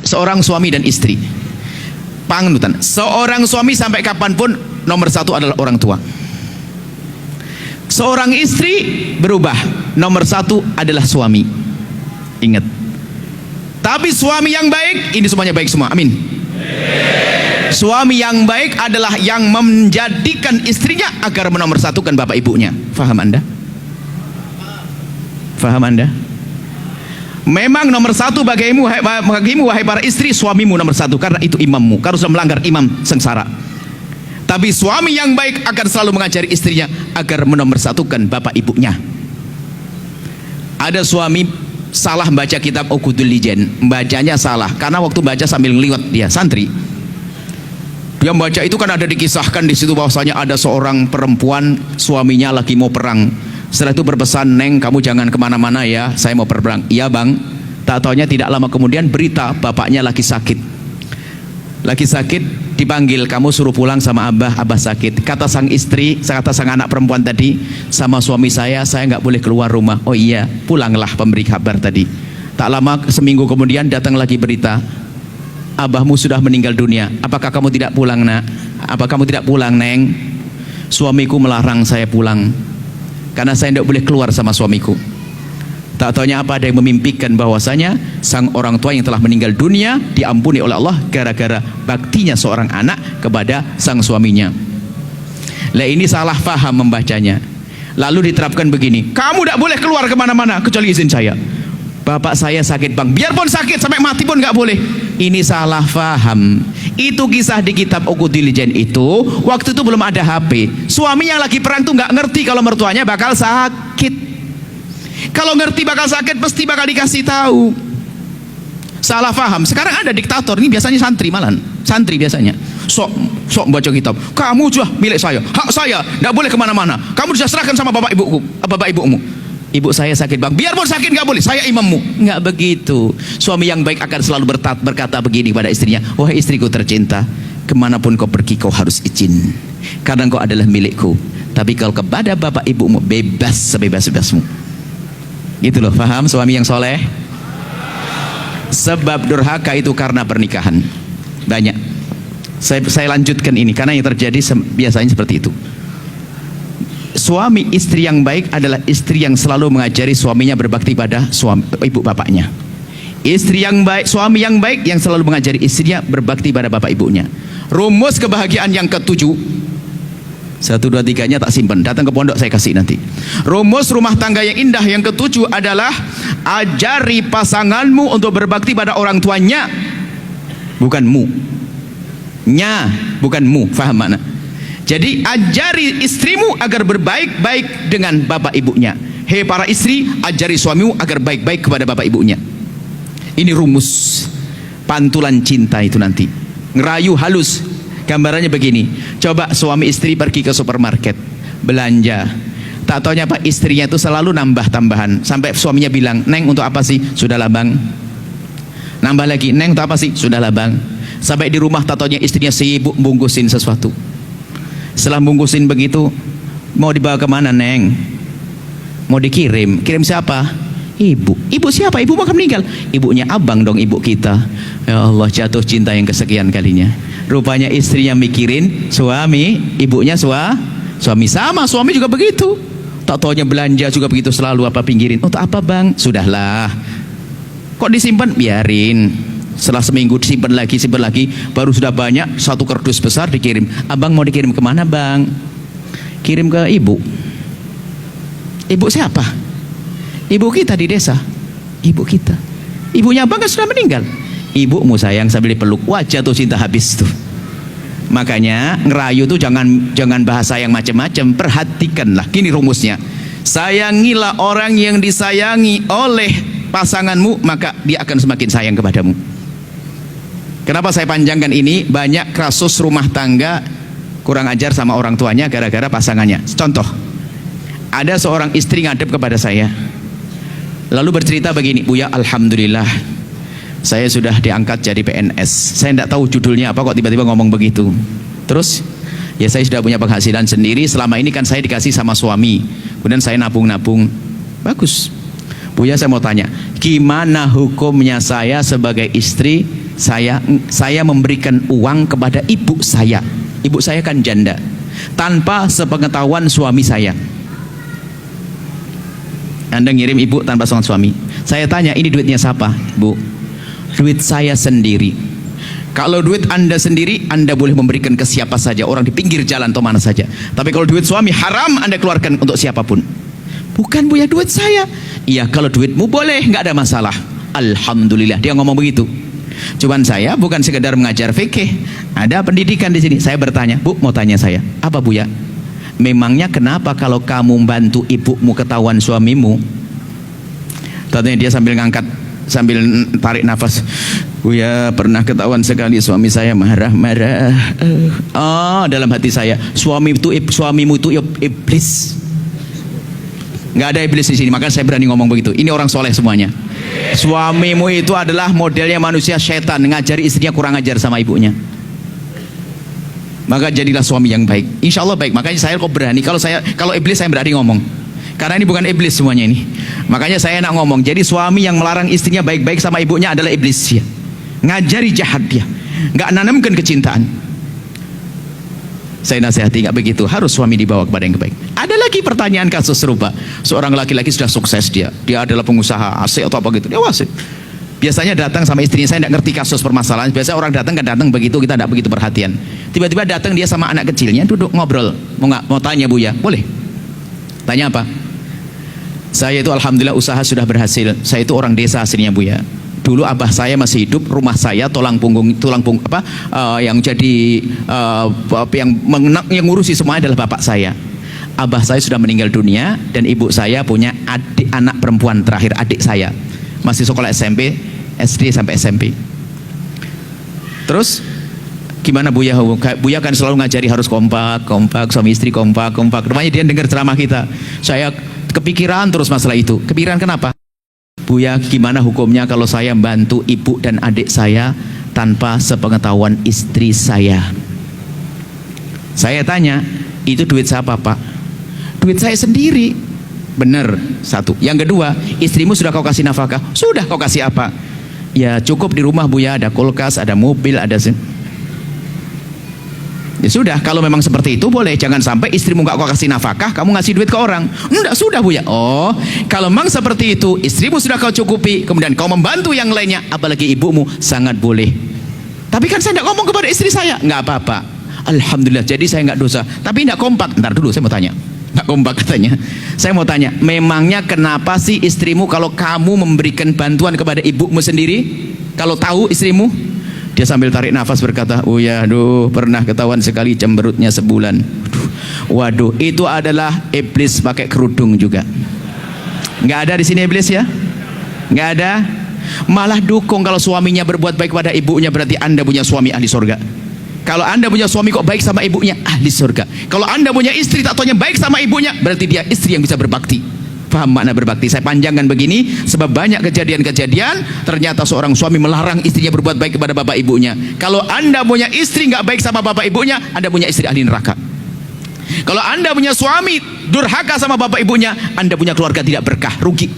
seorang suami dan istri. Panutan. Seorang suami sampai kapanpun nomor satu adalah orang tua. Seorang istri berubah, nomor satu adalah suami. Ingat. Tapi suami yang baik, ini semuanya baik semua. Amin. Suami yang baik adalah yang menjadikan istrinya agar menomorsatukan bapak ibunya. Faham Anda? Faham Anda? Memang nomor satu bagimu wahai para istri, suamimu nomor satu, karena itu imammu. Kalau sudah melanggar imam, sengsara. Tapi suami yang baik akan selalu mengajari istrinya agar menomorsatukan bapak ibunya. Ada suami salah membaca kitab Uqudul Lijen, bacanya salah karena waktu baca sambil ngeliwat, dia santri. Dia membaca itu kan ada dikisahkan di situ bahwasanya ada seorang perempuan, suaminya lagi mau perang. Setelah itu berpesan, "Neng, kamu jangan kemana-mana ya, saya mau berperang." "Iya bang." Tak taunya tidak lama kemudian berita bapaknya lagi sakit. Lagi sakit, dipanggil, "Kamu suruh pulang sama abah, abah sakit." Kata sang istri, kata sang anak perempuan tadi, "Sama suami saya nggak boleh keluar rumah." "Oh iya, pulanglah," pemberi kabar tadi. Tak lama, seminggu kemudian datang lagi berita, "Abahmu sudah meninggal dunia. Apakah kamu tidak pulang, nak?" "Apa kamu tidak pulang, Neng?" "Suamiku melarang saya pulang karena saya tidak boleh keluar sama suamiku." Tak taunya apa, ada yang memimpikan bahwasanya sang orang tua yang telah meninggal dunia diampuni oleh Allah gara-gara baktinya seorang anak kepada sang suaminya. Lah ini salah faham membacanya. Lalu diterapkan begini, "Kamu tidak boleh keluar kemana-mana kecuali izin saya." "Bapak saya sakit bang." "Biarpun sakit sampai mati pun nggak boleh." Ini salah faham. Itu kisah di kitab Uqudul Lijen itu, waktu itu belum ada HP. Suami yang lagi perang tuh nggak ngerti kalau mertuanya bakal sakit. Kalau ngerti bakal sakit pasti bakal dikasih tahu. Salah faham. Sekarang ada diktator, ini biasanya santri malahan. Santri biasanya sok baca kitab. "Kamu sudah milik saya, hak saya, tidak boleh kemana-mana. Kamu sudah serahkan sama bapak ibumu." "Ibu saya sakit bang." "Biarpun sakit nggak boleh, saya imammu." Nggak begitu. Suami yang baik akan selalu berkata begini pada istrinya, "Wahai istriku tercinta, kemanapun kau pergi kau harus izin, karena kau adalah milikku. Tapi kalau kepada bapak ibumu, bebas sebebas-bebasmu." Gitu loh, paham suami yang soleh? Sebab durhaka itu karena pernikahan banyak. Saya lanjutkan ini karena yang terjadi biasanya seperti itu. Suami istri yang baik adalah istri yang selalu mengajari suaminya berbakti pada ibu bapaknya. Istri yang baik, suami yang baik yang selalu mengajari istrinya berbakti pada bapak ibunya. Rumus kebahagiaan yang ketujuh, 1, 2, 3-nya tak simpan, datang ke pondok saya kasih nanti. Rumus rumah tangga yang indah yang ketujuh adalah ajari pasanganmu untuk berbakti pada orang tuanya, bukan mu. Nya, bukan mu, faham mana? Jadi ajari istrimu agar berbaik-baik dengan bapak ibunya. Hei para istri, ajari suamimu agar baik-baik kepada bapak ibunya. Ini rumus pantulan cinta itu nanti. Ngerayu halus. Gambarannya begini, coba suami istri pergi ke supermarket belanja, tak taunya apa, istrinya itu selalu nambah tambahan sampai suaminya bilang, "Neng, untuk apa sih?" "Sudahlah bang." Nambah lagi, "Neng, untuk apa sih?" "Sudahlah bang." Sampai di rumah tak taunya istrinya sibuk bungkusin sesuatu. Setelah bungkusin begitu, "Mau dibawa kemana, Neng?" "Mau dikirim." "Kirim siapa?" "Ibu." "Ibu siapa?" "Ibu akan meninggal." "Ibunya abang dong, ibu kita." Ya Allah, jatuh cinta yang kesekian kalinya. Rupanya istrinya mikirin suami, ibunya suami. Sama suami juga begitu. Tak taunya belanja juga begitu selalu, apa pinggirin. "Untuk apa bang?" "Sudahlah." "Kok disimpan?" "Biarin." Setelah seminggu disimpan lagi, baru sudah banyak, satu kardus besar dikirim. "Abang mau dikirim kemana bang?" "Kirim ke ibu." "Ibu siapa?" "Ibu kita di desa." "Ibu kita?" "Ibunya abang kan sudah meninggal." "Ibumu sayang," sambil dipeluk. Wah, jatuh cinta habis tuh. Makanya ngerayu tuh jangan bahasa yang macam-macam, perhatikanlah. Gini rumusnya, sayangilah orang yang disayangi oleh pasanganmu, maka dia akan semakin sayang kepadamu. Kenapa saya panjangkan ini? Banyak kasus rumah tangga kurang ajar sama orang tuanya gara-gara pasangannya. Contoh, ada seorang istri ngadep kepada saya lalu bercerita begini, "Buya, alhamdulillah saya sudah diangkat jadi PNS. Saya tidak tahu judulnya apa, kok tiba-tiba ngomong begitu. Terus, ya saya sudah punya penghasilan sendiri. Selama ini kan saya dikasih sama suami. Kemudian saya nabung-nabung. Bagus. Buya, saya mau tanya, gimana hukumnya saya sebagai istri Saya memberikan uang kepada ibu saya. Ibu saya kan janda, tanpa sepengetahuan suami saya. Anda ngirim ibu tanpa sepengetahuan suami. Saya tanya, ini duitnya siapa, Bu? Duit saya sendiri. Kalau duit Anda sendiri, Anda boleh memberikan ke siapa saja, orang di pinggir jalan atau mana saja. Tapi kalau duit suami haram Anda keluarkan untuk siapapun. Bukan, Bu, ya duit saya. Iya, kalau duitmu boleh, nggak ada masalah. Alhamdulillah, dia ngomong begitu. Cuman saya bukan sekedar mengajar fikih, ada pendidikan di sini. Saya bertanya, Bu, mau tanya saya, apa, Bu, ya? Memangnya kenapa kalau kamu bantu ibumu ketahuan suamimu? Tadinya dia sambil ngangkat, sambil tarik nafas. Buya, pernah ketahuan sekali suami saya marah-marah. Dalam hati saya, suamimu itu iblis. Nggak ada iblis di sini, maka saya berani ngomong begitu. Ini orang soleh semuanya. Suamimu itu adalah modelnya manusia setan, ngajari istrinya kurang ajar sama ibunya. Maka jadilah suami yang baik. Insya Allah baik. Makanya saya kok berani. Kalau iblis saya berani ngomong. Karena ini bukan iblis semuanya ini. Makanya saya nak ngomong. Jadi suami yang melarang istrinya baik-baik sama ibunya adalah iblis ya. Ngajari jahat dia. Nggak nanamkan kecintaan. Saya nasihati nggak begitu. Harus suami dibawa kepada yang baik. Ada lagi pertanyaan kasus serupa. Seorang laki-laki sudah sukses dia. Dia adalah pengusaha AC atau apa gitu. Dia wasit. Biasanya datang sama istrinya, saya tidak ngerti kasus permasalahan. Biasanya orang datang kan datang begitu, kita tidak begitu perhatian. Tiba-tiba datang dia sama anak kecilnya, duduk ngobrol. Mau tanya, Bu, ya? Boleh. Tanya apa? Saya itu alhamdulillah usaha sudah berhasil. Saya itu orang desa aslinya, Bu, ya. Dulu abah saya masih hidup, rumah saya tulang punggung yang jadi yang ngurusi semuanya adalah bapak saya. Abah saya sudah meninggal dunia dan ibu saya punya anak perempuan terakhir, adik saya. Masih sekolah SMP, SD sampai SMP. Terus gimana Buya? Buya kan selalu ngajari harus kompak, suami istri kompak. Rupanya dia dengar ceramah kita. Saya kepikiran terus masalah itu. Kepikiran kenapa? Buya, gimana hukumnya kalau saya bantu ibu dan adik saya tanpa sepengetahuan istri saya? Saya tanya, itu duit siapa, Pak? Duit saya sendiri. Benar, satu. Yang kedua, istrimu sudah kau kasih nafkah? Sudah. Kau kasih apa? Ya cukup di rumah, Bu, ya, ada kulkas, ada mobil, ada ya sudah. Kalau memang seperti itu boleh. Jangan sampai istrimu nggak kau kasih nafkah, kamu ngasih duit ke orang. Enggak, sudah, Bu, ya. Oh, kalau memang seperti itu, istrimu sudah kau cukupi, kemudian kau membantu yang lainnya, apalagi ibumu, sangat boleh. Tapi kan saya nggak ngomong kepada istri saya. Nggak apa-apa, alhamdulillah, jadi saya nggak dosa. Tapi nggak kompak. Ntar dulu, saya mau tanya. Nggak kompak katanya. Saya mau tanya, memangnya kenapa sih istrimu kalau kamu memberikan bantuan kepada ibumu sendiri, kalau tahu istrimu? Dia sambil tarik nafas berkata, oh ya, pernah ketahuan sekali cemberutnya sebulan. Waduh, itu adalah iblis pakai kerudung juga. Nggak ada di sini iblis, ya? Nggak ada. Malah dukung kalau suaminya berbuat baik pada ibunya, berarti Anda punya suami ahli surga. Kalau Anda punya suami kok baik sama ibunya, ahli surga. Kalau Anda punya istri tak taunya baik sama ibunya, berarti dia istri yang bisa berbakti. Paham makna berbakti? Saya panjangkan begini sebab banyak kejadian-kejadian ternyata seorang suami melarang istrinya berbuat baik kepada bapak ibunya. Kalau Anda punya istri nggak baik sama bapak ibunya, Anda punya istri ahli neraka. Kalau Anda punya suami durhaka sama bapak ibunya, Anda punya keluarga tidak berkah, rugi.